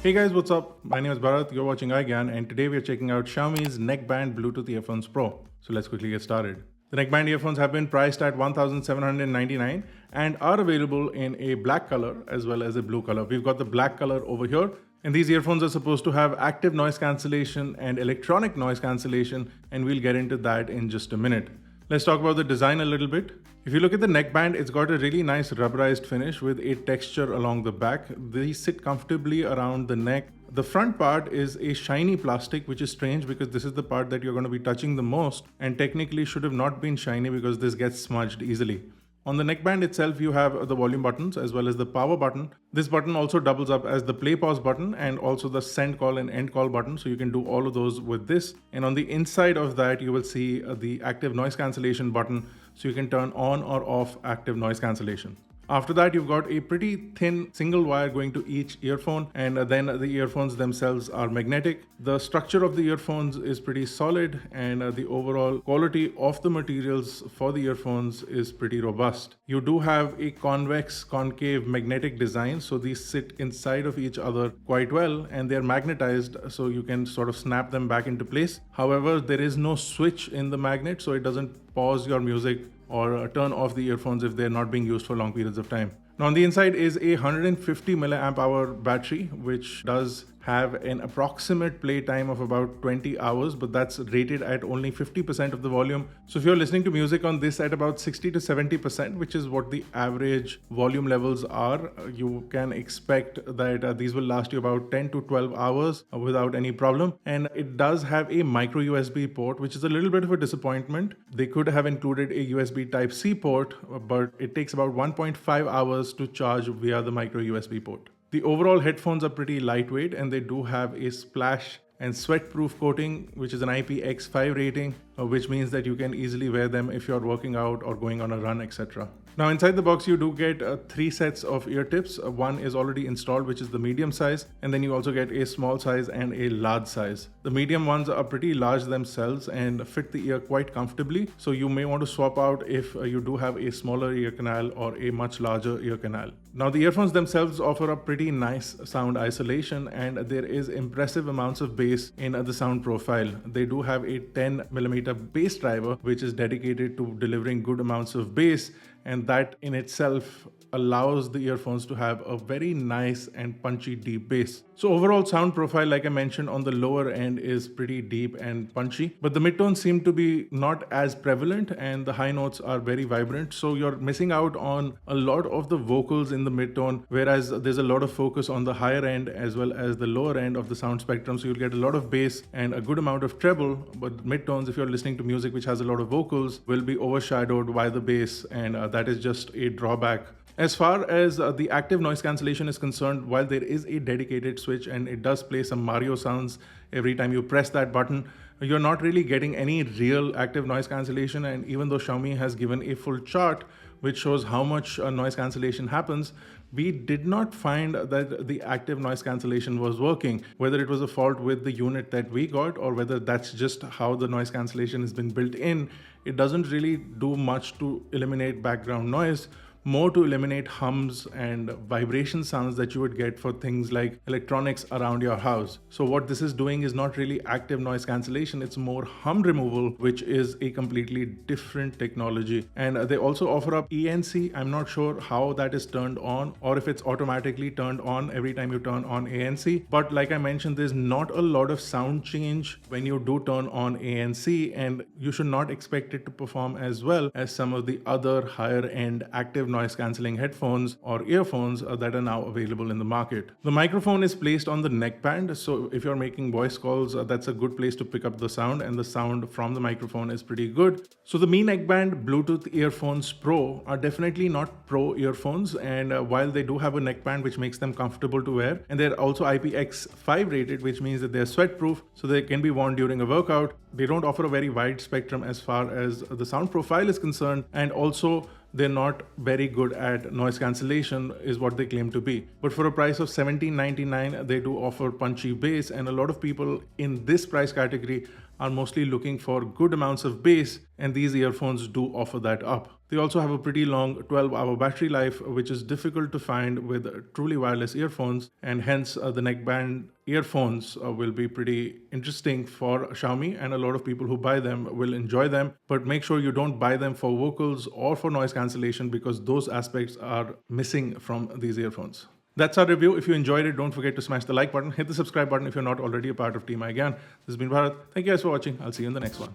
Hey guys, what's up? My name is Bharat, you're watching iGyan, and today we're checking out Xiaomi's Neckband Bluetooth Earphones Pro. So let's quickly get started. The Neckband earphones have been priced at $1,799 and are available in a black color as well as a blue color. We've got the black color over here, and these earphones are supposed to have active noise cancellation and electronic noise cancellation, and we'll get into that in just a minute. Let's talk about the design a little bit. If you look at the neckband, it's got a really nice rubberized finish with a texture along the back. These sit comfortably around the neck. The front part is a shiny plastic, which is strange because this is the part that you're going to be touching the most and technically should have not been shiny because this gets smudged easily. On the neckband itself, you have the volume buttons as well as the power button. This button also doubles up as the play pause button and also the send call and end call button. So you can do all of those with this. And on the inside of that, you will see the active noise cancellation button. So you can turn on or off active noise cancellation. After that, you've got a pretty thin single wire going to each earphone, and then the earphones themselves are magnetic. The structure of the earphones is pretty solid, and the overall quality of the materials for the earphones is pretty robust. You do have a convex concave magnetic design, so these sit inside of each other quite well, and they're magnetized so you can sort of snap them back into place. However, there is no switch in the magnet, so it doesn't pause your music or turn off the earphones if they're not being used for long periods of time. Now on the inside is a 150 milliamp hour battery, which does have an approximate play time of about 20 hours, but that's rated at only 50% of the volume. So if you're listening to music on this at about 60 to 70%, which is what the average volume levels are, you can expect that these will last you about 10 to 12 hours without any problem. And it does have a micro USB port, which is a little bit of a disappointment. They could have included a USB Type-C port, but it takes about 1.5 hours to charge via the micro USB port. The overall headphones are pretty lightweight, and they do have a splash and sweat-proof coating, which is an IPX5 rating, which means that you can easily wear them if you're working out or going on a run, etc. Now inside the box, you do get 3 sets of ear tips. One is already installed, which is the medium size, and then you also get a small size and a large size. The medium ones are pretty large themselves and fit the ear quite comfortably, so you may want to swap out if you do have a smaller ear canal or a much larger ear canal. Now the earphones themselves offer a pretty nice sound isolation, and there is impressive amounts of bass in the sound profile. They do have a 10mm bass driver, which is dedicated to delivering good amounts of bass, and that in itself allows the earphones to have a very nice and punchy deep bass. So overall sound profile, like I mentioned, on the lower end is pretty deep and punchy, but the midtones seem to be not as prevalent and the high notes are very vibrant. So you're missing out on a lot of the vocals in the midtone, whereas there's a lot of focus on the higher end as well as the lower end of the sound spectrum. So you'll get a lot of bass and a good amount of treble, but midtones, if you're listening to music which has a lot of vocals, will be overshadowed by the bass, and that is just a drawback. As far as the active noise cancellation is concerned, while there is a dedicated switch and it does play some Mario sounds every time you press that button, you're not really getting any real active noise cancellation. And even though Xiaomi has given a full chart which shows how much noise cancellation happens, we did not find that the active noise cancellation was working. Whether it was a fault with the unit that we got or whether that's just how the noise cancellation has been built in, it doesn't really do much to eliminate background noise, more to eliminate hums and vibration sounds that you would get for things like electronics around your house. So what this is doing is not really active noise cancellation, it's more hum removal, which is a completely different technology. And they also offer up ANC. I'm not sure how that is turned on or if it's automatically turned on every time you turn on ANC. But like I mentioned, there's not a lot of sound change when you do turn on ANC, and you should not expect it to perform as well as some of the other higher end active noise cancelling headphones or earphones that are now available in the market. The microphone is placed on the neckband, so if you're making voice calls, that's a good place to pick up the sound, and the sound from the microphone is pretty good. So the Mi Neckband Bluetooth Earphones Pro are definitely not pro earphones, and while they do have a neckband which makes them comfortable to wear, and they're also IPX5 rated, which means that they're sweat proof, so they can be worn during a workout. They don't offer a very wide spectrum as far as the sound profile is concerned, and also they're not very good at noise cancellation is what they claim to be. But for a price of $17.99, they do offer punchy bass, and a lot of people in this price category are mostly looking for good amounts of bass, and these earphones do offer that up. They also have a pretty long 12-hour battery life, which is difficult to find with truly wireless earphones, and hence the neckband earphones will be pretty interesting for Xiaomi, and a lot of people who buy them will enjoy them. But make sure you don't buy them for vocals or for noise cancellation, because those aspects are missing from these earphones. That's our review. If you enjoyed it, don't forget to smash the like button, hit the subscribe button if you're not already a part of Team iGyan. This has been Bharat. Thank you guys for watching. I'll see you in the next one.